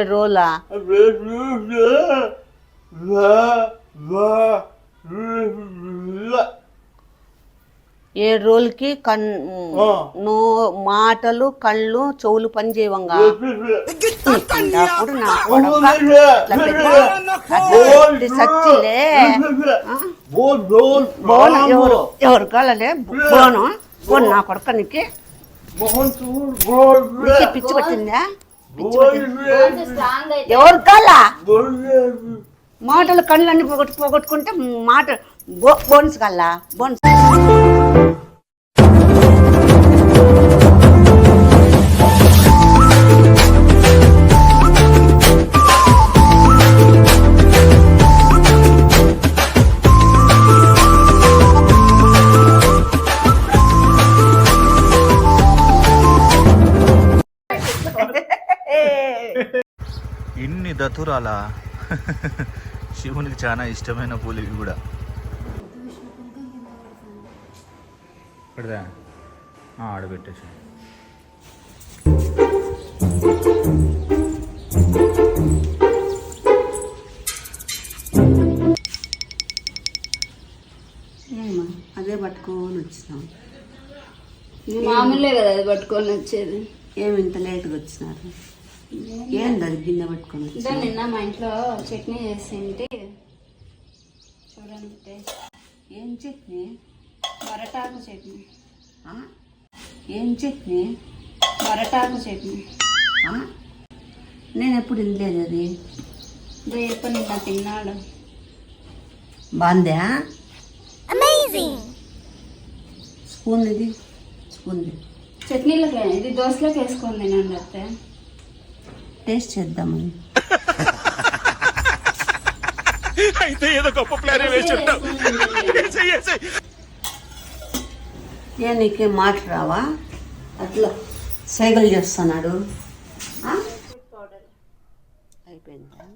రోలా ఏడు రోజులకి నో మాటలు కళ్ళు చెవులు పని చేయవంగా అప్పుడు నా సచ్చిలే ఎవరు కాలలే బోను బోను నా కొడుకనికి పిచ్చి పట్టిందా ఎవరు కాలా మాటలు కళ్ళు అన్ని పోగొట్టుకుంటే మాట బోన్స్ కల్లా బోన్స్ ఇన్ని దతురాలా శివునికి చాలా ఇష్టమైన పూలు ఇవి కూడా ఆడబెట్టేసి అదే పట్టుకొని వచ్చినాం మామూలే కదా అది పట్టుకొని వచ్చేది ఏమి ఇంత లేట్గా వచ్చినారు ఏంది అది గిన్నె పట్టుకొని నిన్న మా ఇంట్లో చట్నీ చేసింటే చూడండి ఏం చట్నీ మరటాకు చట్నీ ఏం చట్నీ మరటాకు చట్నీ నేను ఎప్పుడు తినలేదు అది రేపు నిన్న తిన్నాడు బాగుందా స్పూన్ ఇది స్పూన్ చట్నీలోకి ఇది దోశలోకి వేసుకొని తినండి అత్తే టేస్ట్ చేద్దామని అయితే ఏదో గొప్ప ప్లాన్ వేసుంటావు ఏ నీకేం మాట రావా అట్లా సైకిల్ చేస్తున్నాడు అయిపోయిందా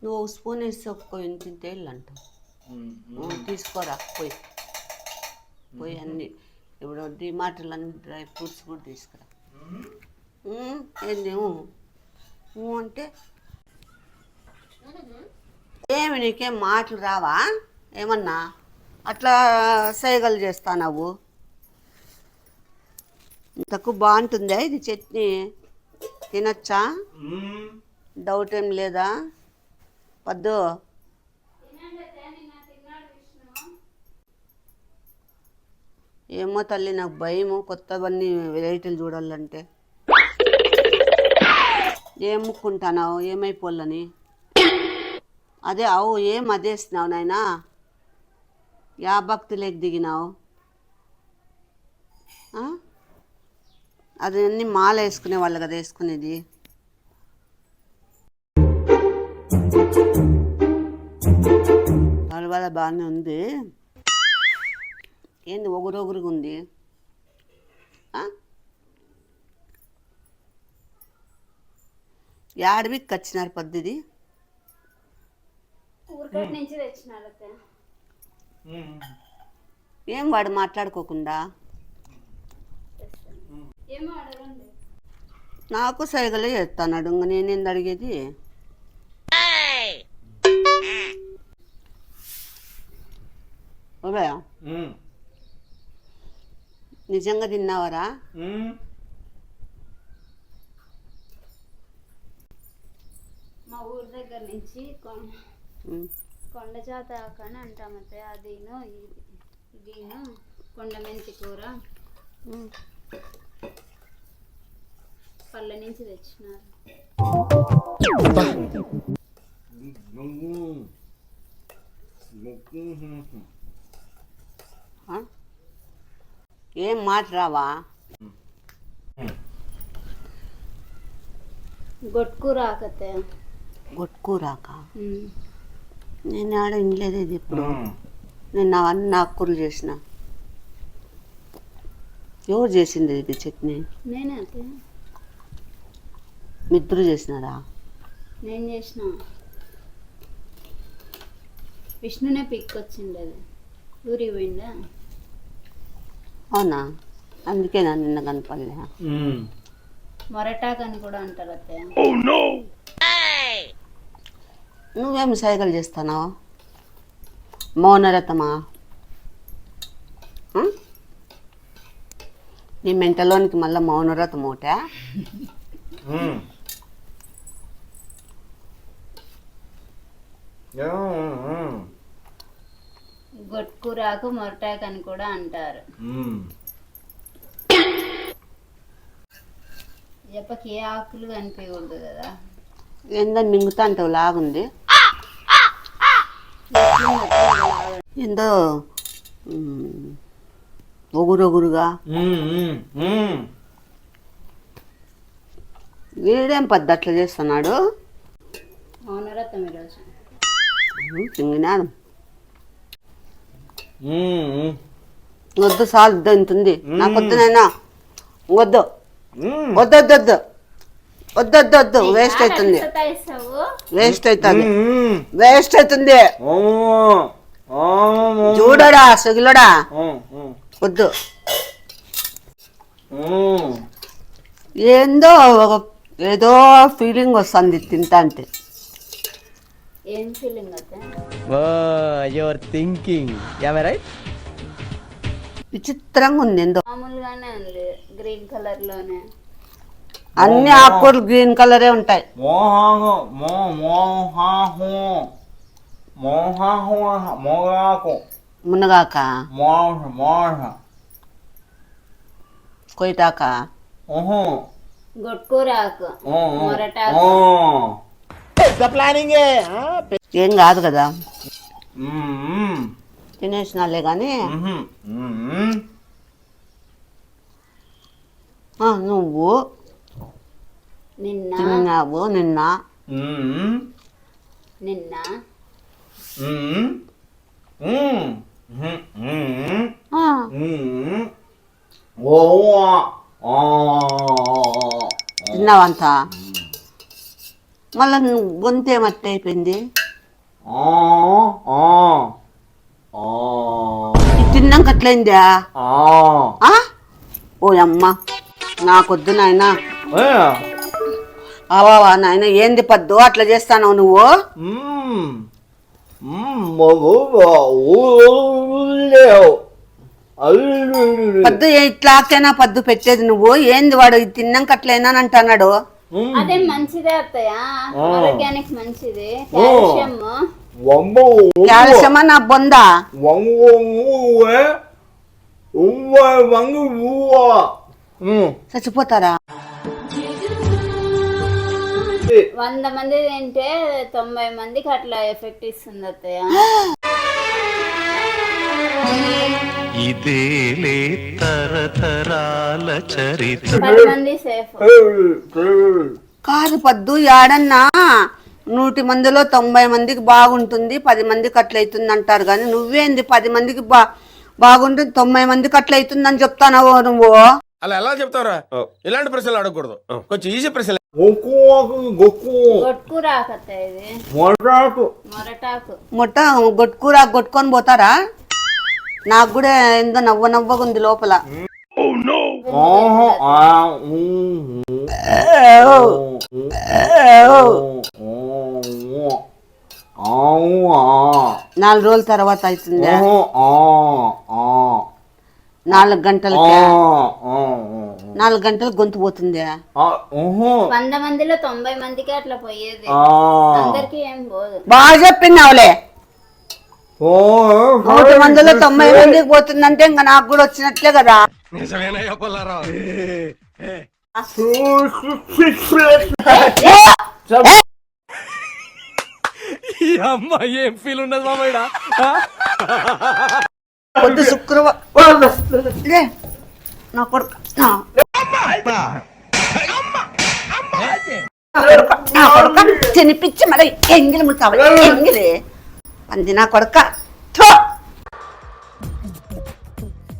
నువ్వు స్పూన్ వేసి ఒక్క తింటే అంటావు తీసుకోరా పోయి అన్ని ఇప్పుడు డిమార్ట్లు అన్ని డ్రై ఫ్రూట్స్ కూడా తీసుకురా ఏందేమో అంటే ఏమి నీకేం మాటలు రావా ఏమన్నా అట్లా సైగలు చేస్తావు ఇంతకు బాగుంటుందా ఇది చట్నీ తినచ్చా డౌట్ ఏం లేదా వద్దు ఏమో తల్లి నాకు భయము కొత్తవన్నీ వెరైటీలు చూడాలంటే ఏం ముక్కుంటున్నావు ఏమైపోలని అదే ఏం అదేస్తున్నావు నాయనా యా భక్తులేకి దిగినావు అది అన్ని మాల వేసుకునే వాళ్ళు కదా వేసుకునేది వాళ్ళ వల్ల బాగానే ఉంది ఏంది ఒగురొగురుగా ఉంది ఏడవికి వచ్చినారు పద్ధతి ఏం వాడు మాట్లాడుకోకుండా నాకు సైగలే చేస్తాడు ఇంక నేనేంది అడిగేది నిజంగా తిన్నావరా మా ఊరి దగ్గర నుంచి కొండ జాత అని అంటామంటే అదిను ఇదిను కొండ మెంతి కూర పల్లె నుంచి తెచ్చినారు ఏం మాట రావా గొట్టుకూరాకతే గొట్టుకూరాక నేను ఆడ వినలేదు ఇది ఇప్పుడు నేను అవన్నీ ఆకుకూరలు చేసిన ఎవరు చేసింది ఇది చట్నీ నేనే మిత్రులు చేసినారా నేను చేసిన విష్ణునే పిక్ వచ్చింది అది ఊరికి పోయిందా అవునా అందుకే నా నిన్న కనపడలే. మొరటాకు అని కూడా అంటారు అత్తయ్య. నువ్వేం సైకిల్ చేస్తున్నావు? మౌనరథమా? నీ మెంటలోనికి మళ్ళీ మౌనరథం ఒకటే. గొట్కూరాకు మొరటాకు అని కూడా అంటారు. చెప్పకి ఏ ఆకులు కనిపించకూడదు కదా. ఏందని మింగుతా అంటావు లాగుంది. ఏందో ఒగురొగురుగా. వీడేం పద్దు అట్లా చేస్తున్నాడు? మౌనరథం ఈరోజు సింగినాడు. వద్దు సాల్ ఇంతుంది. నాకు వద్దునైనా వద్దు వద్దు వద్దు వద్దు వద్దు వద్దు వద్దు. వేస్ట్ అవుతుంది, వేస్ట్ అవుతుంది, వేస్ట్ అవుతుంది. చూడడా సగిలడా వద్దు. ఏందో ఏదో ఫీలింగ్ వస్తుంది తింటా అంటే. ఏం ఫీలింగ్ అయితే యువర్ థింకింగ్ రైట్. విచిత్రంగా ఉంది. ఏందో మామూలుగానే ఉంది, గ్రీన్ కలర్ లోనే. అన్ని ఆకుకూరలు గ్రీన్ కలరే ఉంటాయి. మునగాక, కొయిటాక, గొట్కూరాకు, మొరటాకు. ఏం కాదు కదా, తినేసినాలే కానీ. నువ్వు నిన్న తిన్నావు నిన్న. నిన్న తిన్నావంతా. మళ్ళా గొంతు ఏమట్టి అయిపోయింది. తిన్నాక అట్లయిందా? ఓ అమ్మ నాకొద్దు నాయన. అవా నాయన ఏంది పద్దు అట్లా చేస్తాను నువ్వు? పద్దు ఇట్లాకేనా పద్దు పెట్టేది నువ్వు? ఏంది వాడు తిన్నాక అట్లయినా అంటున్నాడు. అదే మంచిదే అత్తయ్య, ఆరోగ్యానికి మంచిది. కాల్షియం. కాల్షియమా నా బొందా? చచ్చిపోతారా? 100 మంది తింటే 90 మందికి అట్లా ఎఫెక్ట్ ఇస్తుంది అత్తయ్య. ఇదేలే తరతరాల చరిత్ర. 10 మంది సేఫ్. కాదు పద్దు, యాడన్నా 100 మందిలో 90 మందికి బాగుంటుంది, 10 మందికి అట్లయితుంది అంటారు కానీ నువ్వేంది 10 మందికి బాగుంటుంది 90 మందికి అట్లయితుందని చెప్తానవో నువ్వు? అలా ఎలా చెప్తారా? ఇలాంటి ప్రశ్నలు అడగకూడదు, కొంచెం ఈజీ ప్రశ్నలు. గొట్కూరాకు అత్తయ్య, ఇది మొరటాకు. మొట్ట గొట్టుకూర కొట్టుకొని పోతారా? నాకు కూడా ఏందో నవ్వగా ఉంది లోపల. నాలుగు రోజుల తర్వాత అవుతుంది. 4 గంటలకి 4 గంటలు గొంతు పోతుంది. 100 మందిలో 90 మందికి అట్లా పోయేది, అందరికి ఏం పోదు. బాగా చెప్పినావులే. 100 మందిలో 90 మందికి పోతుందంటే ఇంకా నాకు కూడా వచ్చినట్లే కదా. నిజమేనయ్యా పుల్లారావు. ఈ అమ్మాయి ఏం ఫీల్ ఉండదు మామయ్య. పొద్దు శుక్రవారం నా కొడుకు తినిపించి మరి ఎంగిలి ముట్టాలి. ఎంగిలి పంది నా కొడుక.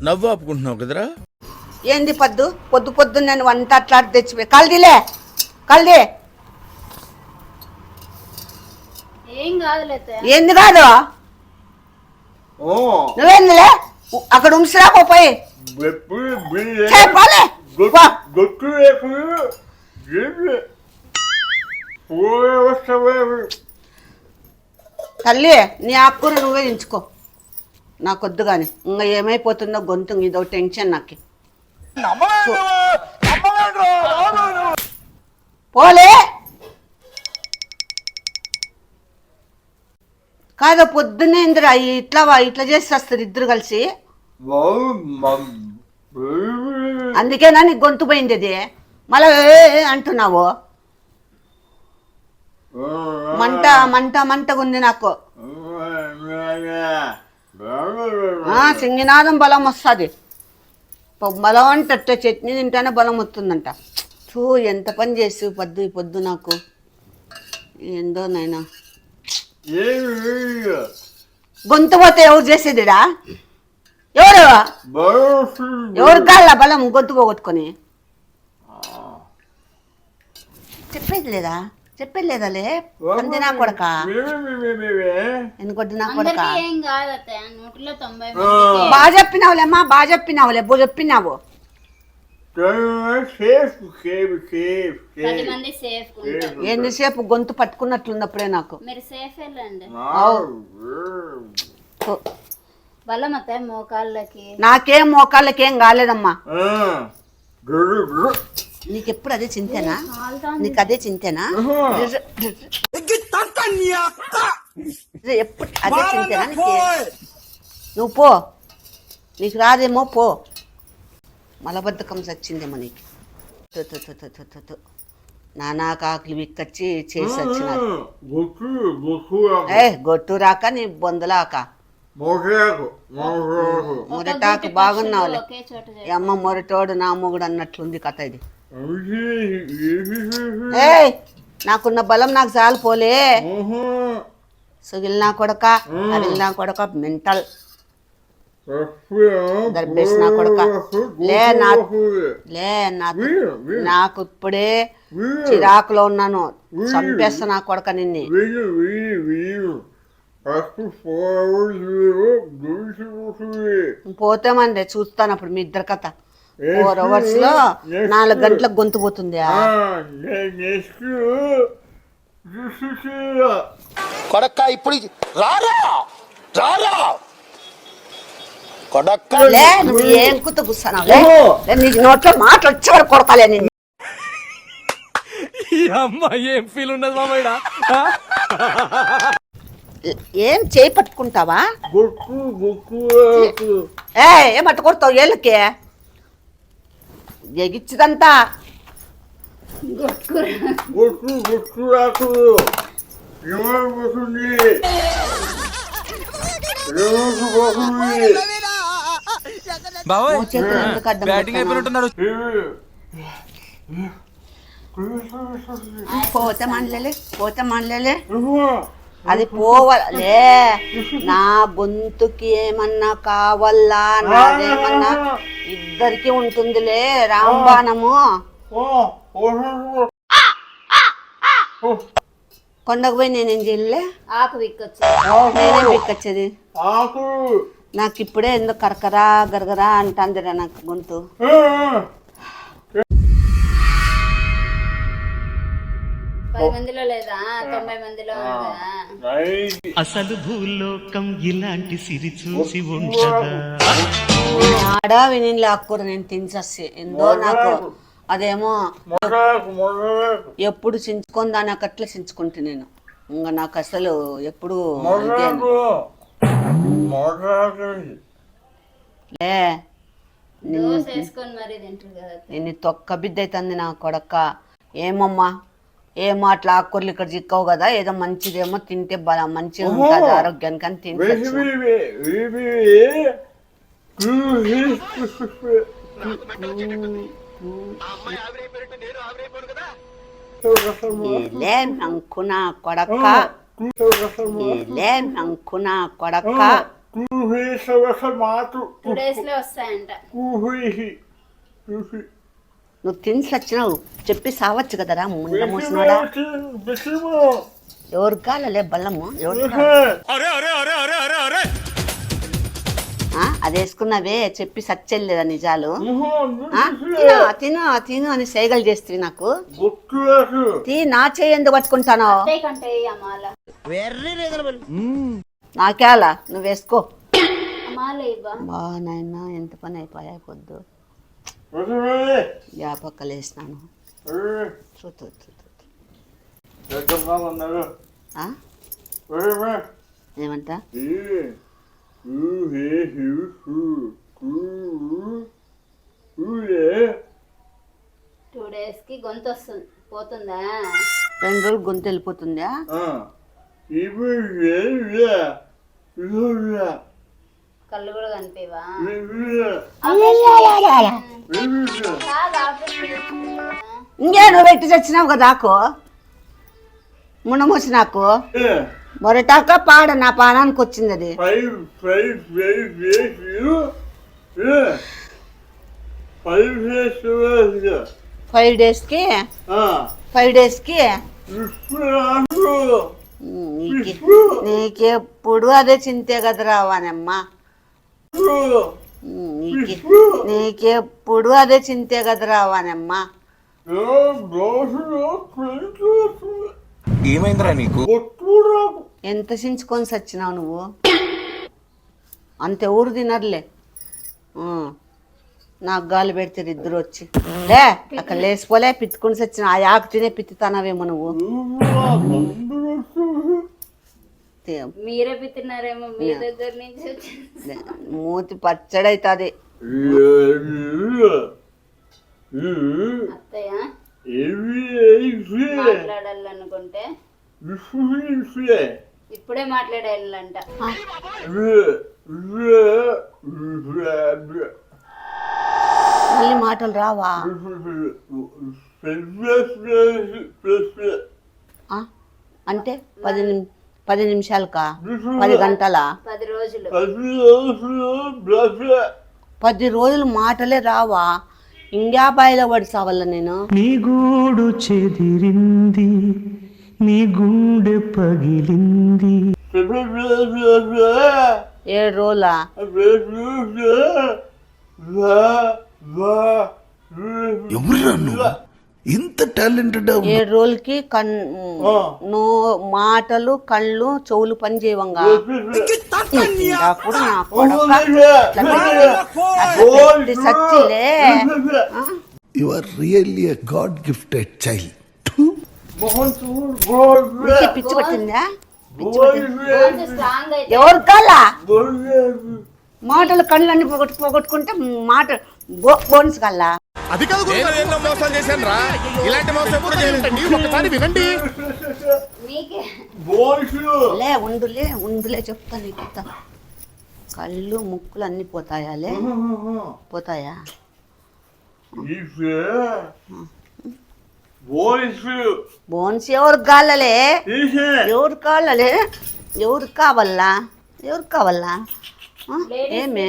నవ్వు ఆపుకుంటున్నావు కదరా? ఏంది పొద్దు పొద్దు నేను వంట అట్లా తెచ్చిపోయి కల్దీలే కల్దీ. ఏం కాదులే. ఏంది కాదు? నువ్వేందిలే అక్కడ ఉంచిరా పోయి. చెప్పాలి గొట్టు తల్లి నీ ఆకుకూర నువ్వే ఎంచుకో నాకొద్దు కానీ ఇంకా ఏమైపోతుందో గొంతు ఇదో టెన్షన్ నాకు పోలే కాదు పొద్దున్నే ఇందిరా ఇట్లా చేసి వస్తారు ఇద్దరు కలిసి అందుకేనా నీకు గొంతు పోయింది అది మళ్ళా అంటున్నావు మంటగా ఉంది నాకు సింగినాదం బలం వస్తుంది బలం అంటే చట్నీ తింటేనే బలం వస్తుందంట చూ ఎంత పని చేసి పొద్దు నాకు ఏందో నాయనా గొంతు పోతే ఎవరు చేసేదిడా ఎవరు కాళ్ళ బలం గొంతు పోగొట్టుకొని చెప్పేది లేదాలే అంతే నా కొడక ఎందుకొద్దు నా కొడక ఏం కాదు అత్తయ్య 190 బాగా చెప్పినావులేమ్మా బాగా చెప్పినావులే చెప్పినావు 10 మంది సేఫ్ ఉంటారు. ఎంతసేపు గొంతు పట్టుకున్నట్లుంది నాకు మీరు సేఫ్ వెళ్ళండి బలం అత్తయ్య మోకాళ్ళకి నాకేం మోకాళ్ళకేం కాలేదమ్మా నీకెప్పుడు అదే చింతేనా నీకు అదే చింతేనా ఎప్పుడు అదే చింతేనా నువ్వు పో నీకు రాదేమో పో మలబద్ధకం చచ్చిందేమో నీకు నానా కాకులు విక్కచ్చి చేసి వచ్చినారు గొట్టు రాక నీ బొందలాక మొరటాకు బాగున్నావులే అమ్మ మొరటోడు నా మొగుడు అన్నట్లుంది కథ ఇది నాకున్న బలం నాకు చాలు పోలే సుగిల్ నా కొడక అవిల్ నా కొడక మెంటల్ దర్బేస్ నా కొడక నాకు ఇప్పుడే చిరాకులో ఉన్నాను చంపేస్తా నా కొడక నిన్ను పోతామండి చూస్తాను అప్పుడు మీ ఇద్దరు కథ 4 hours లో 4 గంటలకు గొంతు పోతుంది కొడక్క ఇప్పుడు కొడక్క నువ్వు ఏం కుత కూర్చున్నావులే నీకు నోట్లో మాటలు వచ్చేవాడు కొడతాలే నిన్ను ఏం ఫీల్ ఉన్నది మామయ్య ఏం చేయి పట్టుకుంటావా ఏం పట్టు కొడతావు ఏళ్ళకి ఎగిచ్చిదంతా పోతే మనలే అది పోవాలే నా గొంతుకి ఏమన్నా కావాలా నాదేమన్నా ఇద్దరికి ఉంటుందిలే రాంబాణము కొండకు పోయి నేనేం చేయలే ఆకు విక్కొచ్చు నేనేం విక్కొచ్చేది నాకు ఇప్పుడే ఎందుకు కరకరా గరగరా అంటాందిరా నాకు గొంతు 10 మందిలో లేదా 90 మందిలో ఉందా అసలు భూలోకం ఇలాంటి సిరి చూసి ఉంటదా ఆడా విని ఆకుకూర నేను తినేసి ఎందో నాకు అదేమో ఎప్పుడు చించుకొని దాని అక్కట్లే చించుకుంటే నేను ఇంకా నాకు అసలు ఎప్పుడు లే నిన్ను తొక్క బిడ్డ అవుతుంది నా కొడక్క ఏమమ్మా ఏమో అట్లా ఆకుకూరలు ఇక్కడ చిక్కవు కదా ఏదో మంచిదేమో తింటే మంచిగా ఉంటుంది ఆరోగ్యానికి అని తింటే నంకునా కొడక్క నంకునా కొడక్క 2 days లో వస్తాయంట నువ్వు తిని వచ్చినావు చెప్పి సావచ్చు కదరా ముండ మూసినాడా ఎవరు కాలే బల్లము ఎవరు అది వేసుకున్నావే చెప్పి సచ్చెల్లేదా నిజాలు ఆ? తిను తిను తిను అని సైగలు చేస్తుంది నాకు నా చేయి ఎందుకు పట్టుకుంటానో అత్తయ్య కంటే ఆ మాల నాకేలా నువ్వు వేసుకో ఆ మాల ఇవ్వా బా నాయన ఎంత పని అయిపోయా పొద్దు యాపక్కలు వేసినాను చూ, చూ, చూ, చూ. ఆ? ఏమంట 2 days కి గొంతు వస్తుంది పోతుందా 2 రోజులు గొంతు వెళ్ళిపోతుందా కళ్ళు కూడా కనిపివా ఇంకే నువ్వు పెట్టి చచ్చినావు కదా నాకు మునమోసి నాకు మొరటాక పాడ నా పానానికి వచ్చింది అది 5 డేస్కి 5 డేస్కి నీకెప్పుడు అదే చింతే కదరా వానమ్మా నీకెప్పుడు అదే చింతే కదరా వానమ్మా ఏమైందిరా నీకు? ఎంత చించుకొని సచ్చినావు నువ్వు అంతే ఊరు తినర్లే నాకు గాలి పెడితే ఇద్దరు వచ్చి లే అక్కడ లేచిపోలే పిత్తుకొని సచ్చిన ఆ ఆకు తినే పిత్తుతానావేమో నువ్వు మీరే పిత్తున్నారేమో మీ దగ్గర నుంచి వచ్చింది. మూతి పచ్చడైతుంది అత్తయ్య మాట్లాడాలనుకుంటే ఇప్పుడే మాట్లాడాలంట మళ్ళీ మాటలు రావా అంటే 10 నిమిషాలకా 10 గంటలా 10 రోజులు 10 రోజులు మాటలే రావా ఇండియా బాయిలో పడిసావల్ల నేను నీ గూడు చెదిరింది నీ గుండె పగిలింది 7 రోజులా ఎవరురా నువ్వు? ఇంత టాలెంటెడ్ 7 రోజులకి మాటలు కళ్ళు చెవులు పని చేయవంగా సచ్చిలే you are really a god gifted child. పిచ్చి పట్టిందా స్ట్రాంగ్ అయితే ఎవరు కాలా మాటలు కళ్ళు అన్ని పోగొట్టుకుంటే మాట బోన్స్ కల్లా అది కాదు ఎన్నో మోసాలు చేశాను రా. ఇలాంటి మోసం ఎప్పుడు చేయలేదండి. ఒకసారి వినండి. మీకే లే ఉండులే చెప్తా నీకు కళ్ళు ముక్కులు అన్ని పోతాయాలే పోతాయా బోన్స్ ఎవరు కాలలే ఎవరు కావాలలే ఎవరు కావాలా ఏమే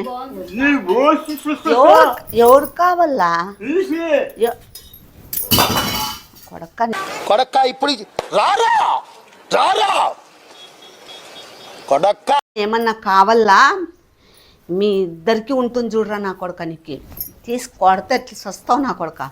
ఎవరు కావాలా కొడక్క ఇప్పుడు రారా కొడక్క ఏమన్నా కావాలా మీ ఇద్దరికి ఉంటుంది చూడరా నా కొడుకనికి తీసి కొడితే ఎట్లా వస్తావు నా కొడుక